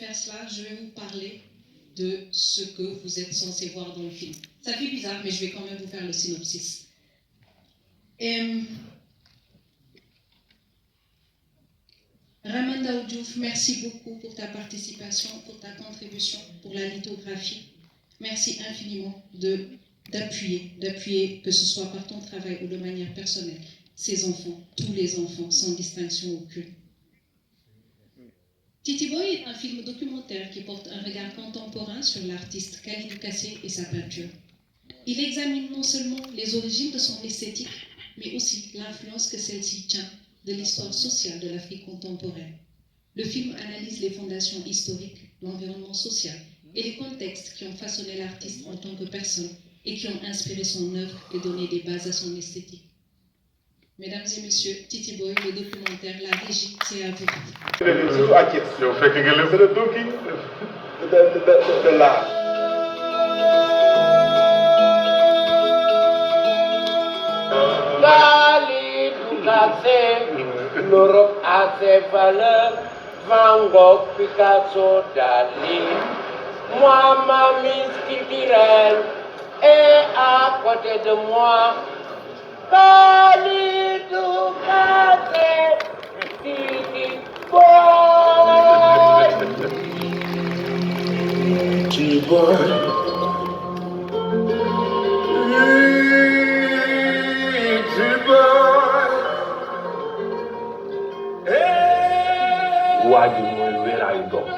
faire cela, je vais vous parler de ce que vous êtes censé voir dans le film. Ça fait bizarre, mais je vais quand même vous faire le synopsis. Ramanda Oudjouf, merci beaucoup pour ta participation, pour ta contribution, pour la lithographie. Merci infiniment d'appuyer, que ce soit par ton travail ou de manière personnelle, ces enfants, tous les enfants, sans distinction aucune. Titi Boy est un film documentaire qui porte un regard contemporain sur l'artiste Khalidou Kassé et sa peinture. Il examine non seulement les origines de son esthétique, mais aussi l'influence que celle-ci tient de l'histoire sociale de l'Afrique contemporaine. Le film analyse les fondations historiques, l'environnement social et les contextes qui ont façonné l'artiste en tant que personne et qui ont inspiré son œuvre et donné des bases à son esthétique. Mesdames et messieurs, Titi Boy, le documentaire La Régie, c'est à vous. C'est le talking de l'art. Khalidou Kassé, l'Europe a ses valeurs, Van Gogh, Picasso, Dali. Moi, ma mise culturelle est à côté de moi. Khalidou Kassé, Titi Boy. Titi Boy. waa ji mooy wéeraayu doom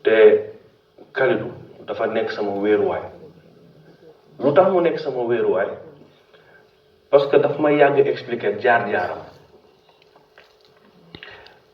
te Khalidou dafa nekk sama wéeruwaay lu tax mu nekk sama wéeruwaay parce que daf ma yàgg expliquer jaar-jaaram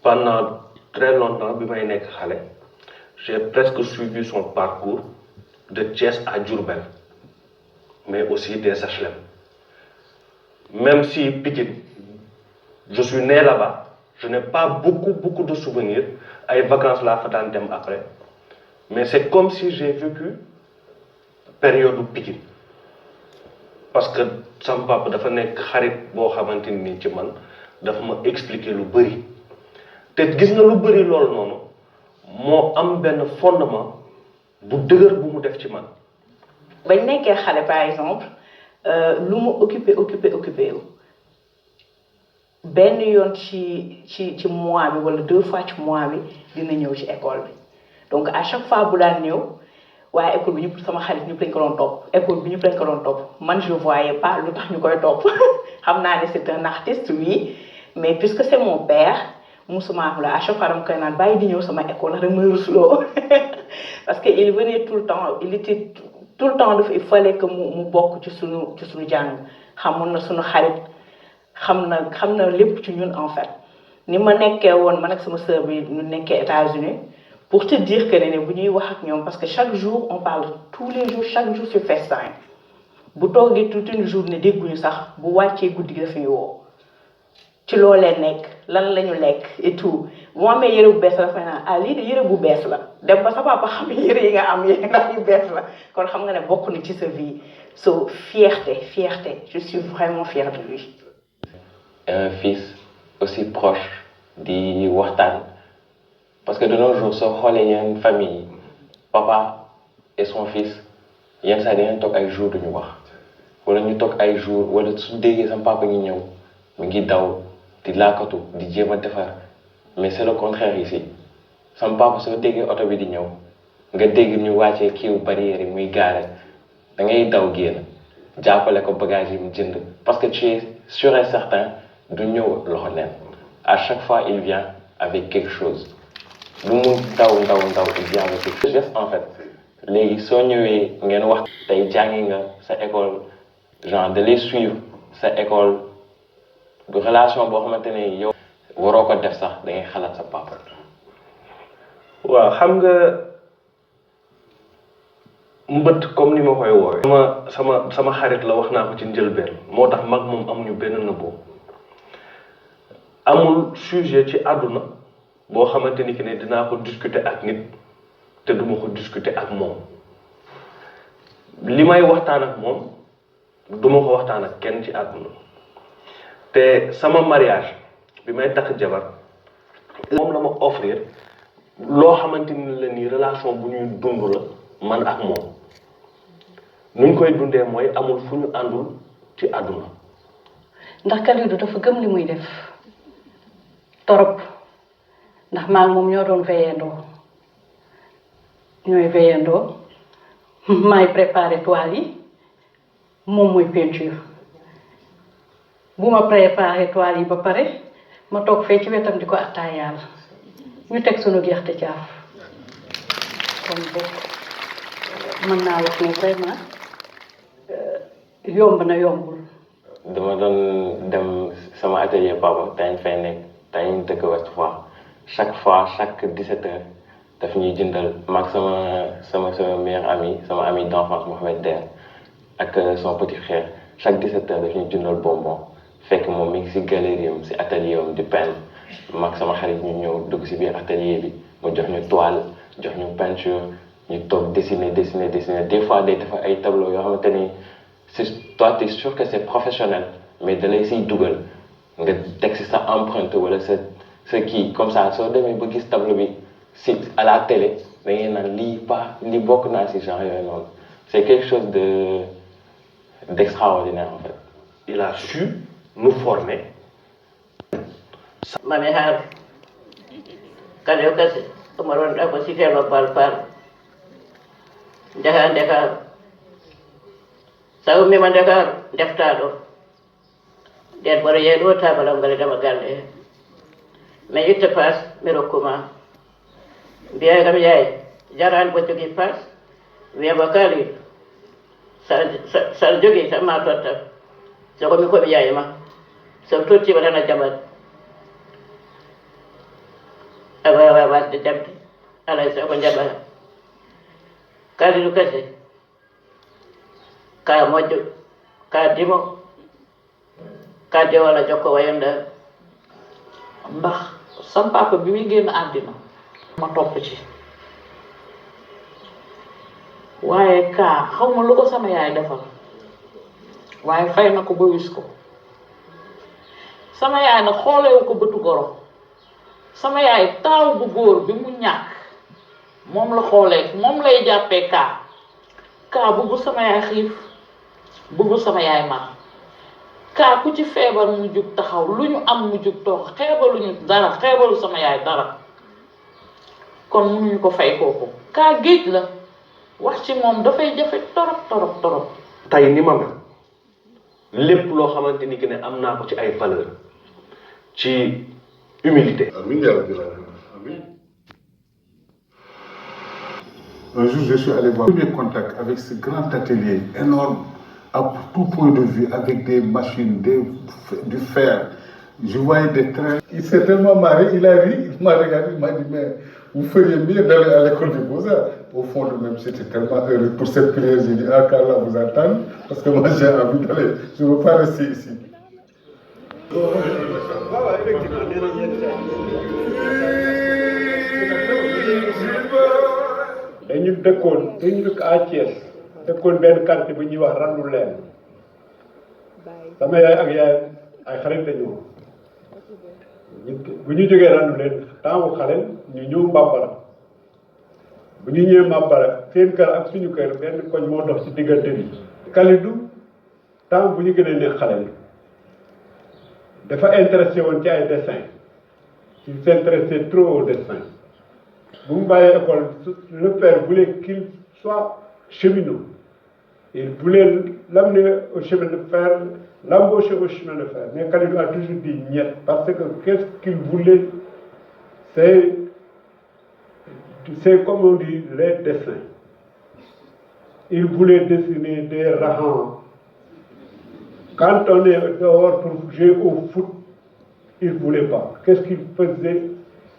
pendant très longtemps bi may nekk xale j'ai presque suivi son parcours de Thiès à Diourbel mais aussi des HLM. Même si Pikine, je suis né là-bas, je n'ai pas beaucoup de souvenirs. Ay vacances là, fa daan dem après. Mais c'est comme si j'ai vécu période Pikine. Parce que sama papa dafa nekk xarit boo xamante ni ci man dafa ma expliquer lu bëri. te gis nga lu bëri loolu noonu moo am benn fondement bu dëgër bu mu def ci man. bañ nekkee xale par exemple lu mu occupé wu benn yoon ci mois bi wala 2 fois ci mois bi dina ñëw ci école bi donc à chaque fois bu daan ñëw waaye école bi ñëpp sama xarit ñëpp lañ ko doon topp école bi ñëpp lañ ko doon topp man je voyais pas lu tax ñu koy topp xam naa ne c'est un artiste oui mais puisque c'est mon père musuma la à chaque fois dama koy naan bàyyi di ñëw sama école ndax rek may rusloo parce que il venait tout le temps il était tout le temps il fallait que mu bokk ci suñu jàng xamoon na suñu xarit xam na lépp ci ñun en fait ni ma nekkee woon man ak sama sœur bi ñu nekkee États-Unis pour te dire que ne bu ñuy wax ak ñoom parce que chaque jour on parle tous les jours chaque jour sur FaceTime bu toogee toute une journée dégguñu sax bu wàccee guddi gi daf ñuy woo ci loolee nekk lan lañu lekk et tout bu amee yëre bu bees la dafay naan lii de yëre bu bees la dem ba sa papa xam yëre yi nga am yi ndax yu bees la kon xam nga ne bokk na ci sa vie so fierté je suis vraiment fière de lui. Un fils aussi proche di waxtaan parce que de nos jours soo xoolee yeneen famille yi papa et son fils yenn saa dañuy toog ay jours duñu wax wala ñu toog ay jours wala su déggee sama papa ngi ñëw mu ngi daw di laakatu di jéem a defar mais c'est le contraire ici sama papa soo déggee oto bi di ñëw nga dégg ñu wàccee kiiw barrière yi muy gaare da ngay daw génn jàppale ko bagage yi mu jënd parce que tu es sûr et certain du ñëw loxo neen à chaque fois il vient avec quelque chose lu mu ndaw il vient avec quelque chose en fait léegi soo ñëwee ngeen wax tey jàngi nga sa école genre de les suivre sa école du relation boo xamante ne yow waroo ko def sax da ngay xalaat sa papa. waaw xam nga mbët comme ni ma koy woowee. sama xarit la wax naa ko ci njëlbeen moo tax mag moom amuñu benn nëbboo amul sujet ci àdduna boo xamante ni ki ne dinaa ko discuter ak nit te duma ko discuter ak moom li may waxtaan ak moom duma ko waxtaan ak kenn ci àdduna te sama mariage bi may takk jabar moom la ma offrir loo xamante ni la ni relation bu ñuy dund la man ak moom nuñ koy dundee mooy amul fu ñu àndul ci àdduna. ndax Kalidou dafa gëm li muy def torop ndax maa moom ñoo doon veillandoo ñooy veillandoo maay préparé toile yi moom mooy peinture bu ma préparé toile yi ba pare ma toog fee ci wetam di ko attaayaal ñu teg sunu gerte caaf kon bokk mën naa wax ne vraiment yomb na yombul. dama doon dem sama atelier papa dañ fay nekk dañ dëkk Ouest Foire chaque 17 heures daf ñuy jëndal maag sama meilleur ami sama ami d'enfance Mohamed Der ak son petit frère chaque 17 heures daf ñuy jëndal bonbon fekk moom mi ngi si galerie am si atelier am di peindre maag sama xarit ñu ñëw dugg si biir atelier bi mu jox ñu toile jox ñu peinture ñu toog dessiner des fois day defar ay tableau yoo xamante ni toi tu es sûr que c'est professionnel mais da lay siy dugal nga teg si sa empreinte wala sa kii comme ça soo demee ba gis tableau bi si à la télé da ngay naan lii bokk naa si genre yooyu noonu c'est quelque chose d'extraordinaire en fait. Il a su nous former. Mami har Kalidou Kassé umaron da ko sifelo par Dakar sabu mi ma Dakar deftaɗo nden mboɗo yeeɗo tabalam ngale dama galle mi itta paas mi rokkuma mbiya kam yaay jarani bo jogui paas wiyamo Kalidou saɗa jogui tan ma totta soko mi komi yaay ma somi tottima tan a jaɓat a wawa wasde jamde alay soko jaɓa Kalidou Kassé ka moƴƴo ka dimo ka dewala jokko wayonda ndax sam papa bi muy génn àddina ma topp ci waaye kaa xaw ma lu ko sama yaay defal waaye fay na ko ba wis ko sama yaay nag xoolewu ko bëtu goro sama yaay taaw bu góor bi mu ñàkk moom la xoolee moom lay jàppee kaa buggu sama yaay xiif buggu sama yaay mar kaa ku ci feebar mu jug taxaw lu ñu am mu jug toog xeebaluñu dara xeebalu sama yaay dara kon mënuñu ko fay kooku kaa géej la wax ci moom dafay jafe torop tey ni ma mel lépp loo xamante ni que ne am naa ko ci ay valeur ci humilité. Un jour, je suis allé voir le premier contact avec ce grand atelier énorme, à tout point de vue, avec des machines, du fer. Je voyais des trains. Il s'est tellement marré, il a ri, il m'a regardé, il m'a dit, mais vous feriez mieux d'aller à l'école des Beaux-Arts. Au fond de même, j'étais tellement heureux pour cette prière. J'ai dit, ah, qu'Allah vous entende, parce que moi j'ai envie d'aller, je ne veux pas rester ici. dañu dëkk à Thiès dëkkoon benn quartier bu ñuy wax randu leen sama yaay ak yaay ay xarit lañu bu ñu jógee randu leen temps xale ñu ñëw Mbambara bu ñu ñëwee Mbambara seen kër ak suñu kër benn koñ moo dox ci diggante bi Kalidou temps bu ñu gënee ne xale dafa intéressé woon ci ay dessin il s'intéressait trop au dessin bu mu bàyyee école le père voulait qu'il soit cheminot il voulait l'amener au chemin de fer l'embaucher au chemin de fer mais Kalidou a toujours dit niet parce que qu'est-ce qu'il voulait c'est comme on dit les dessins il voulait dessiner des rahans quand on est dehors pour jouer au foot il voulait pas qu'est-ce qu'il faisait.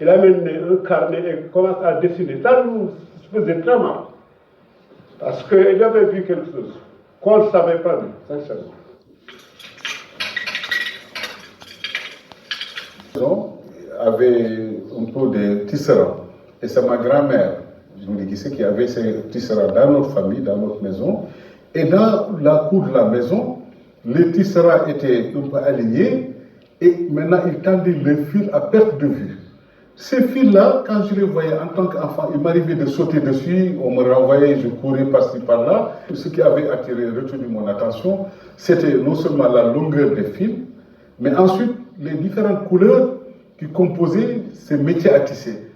Il a amené un carnet et commence à dessiner. Ça nous faisait très mal. Parce qu'il avait vu quelque chose qu'on ne savait pas, sincèrement. Avait un peu de tisserands. Et c'est ma grand-mère, je vous dis qui avait ces tisserands dans notre famille, dans notre maison. Et dans la cour de la maison, les tisserands étaient un peu alignés. Et maintenant, ils tendaient le fil à perte de vue. Ces filles-là, quand je les voyais en tant qu'enfant, il m'arrivait de sauter dessus, on me renvoyait, je courais par-ci par-là. Ce qui avait retenu mon attention, c'était non seulement la longueur des fils, mais ensuite les différentes couleurs qui composaient ces métiers à tisser.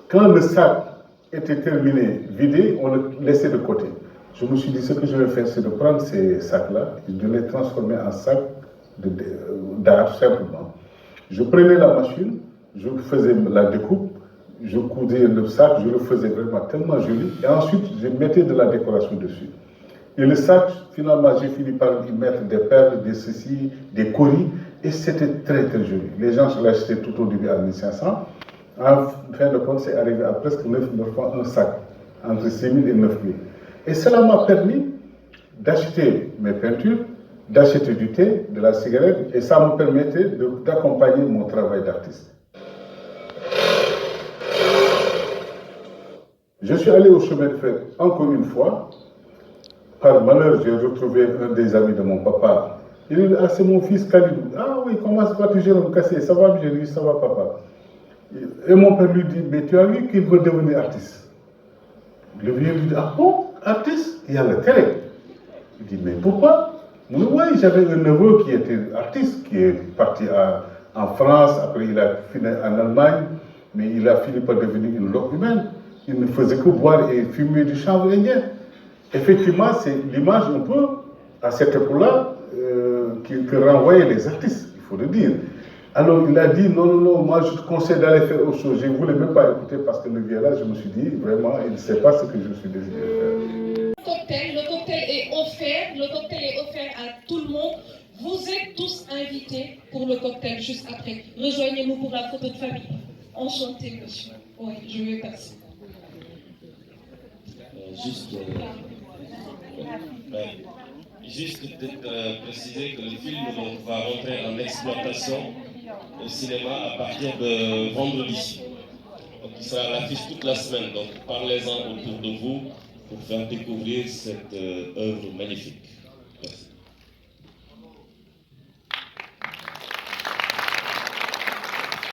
Quand le sac était terminé, vidé, on le laissait de côté. Je me suis dit, ce que je vais faire, c'est de prendre ces sacs-là et de les transformer en sacs d'art simplement. Je prenais la machine, je faisais la découpe, je cousais le sac, je le faisais vraiment tellement joli, et ensuite je mettais de la décoration dessus. Et le sac, finalement, j'ai fini par y mettre des perles, des ceci, des coris, et c'était très très joli. Les gens se l'achetaient tout au début à 1500. En fin de compte, c'est arrivé à presque 9 fois un sac, entre 6 000 et 9 000. Et cela m'a permis d'acheter mes peintures, d'acheter du thé, de la cigarette, et ça me permettait d'accompagner mon travail d'artiste. Je suis allé au chemin de fer encore une fois. Par malheur, j'ai retrouvé un des amis de mon papa. Il dit, ah, c'est mon fils Khalidou. Ah oui, comment ça va toujours me casser? Ça va bien? Je dis, ça va papa. Et mon père lui dit, mais tu as vu qu'il veut devenir artiste? Le vieux lui dit, ah bon, artiste? Il y a le télé. Il dit, mais pourquoi? Oui, j'avais un neveu qui était artiste, qui est parti en France, après il a fini en Allemagne, mais il a fini par devenir une loque humaine. Il ne faisait que boire et fumer du chanvre indien. Effectivement, c'est l'image un peu, à cette époque-là, que renvoyaient les artistes, il faut le dire. Alors il a dit, non, non, non, moi je te conseille d'aller faire autre chose. Je ne voulais même pas écouter parce que le vieux-là, je me suis dit, vraiment, il ne sait pas ce que je suis désiré faire. Le cocktail est offert à tout le monde. Vous êtes tous invités pour le cocktail juste après. Rejoignez-nous pour la photo de famille. Enchanté, monsieur. Oui, je vais passer. Juste peut-être préciser que le film va rentrer en exploitation au cinéma à partir de vendredi. Donc il sera à l'affiche toute la semaine, donc parlez-en autour de vous pour faire découvrir cette œuvre magnifique. Merci.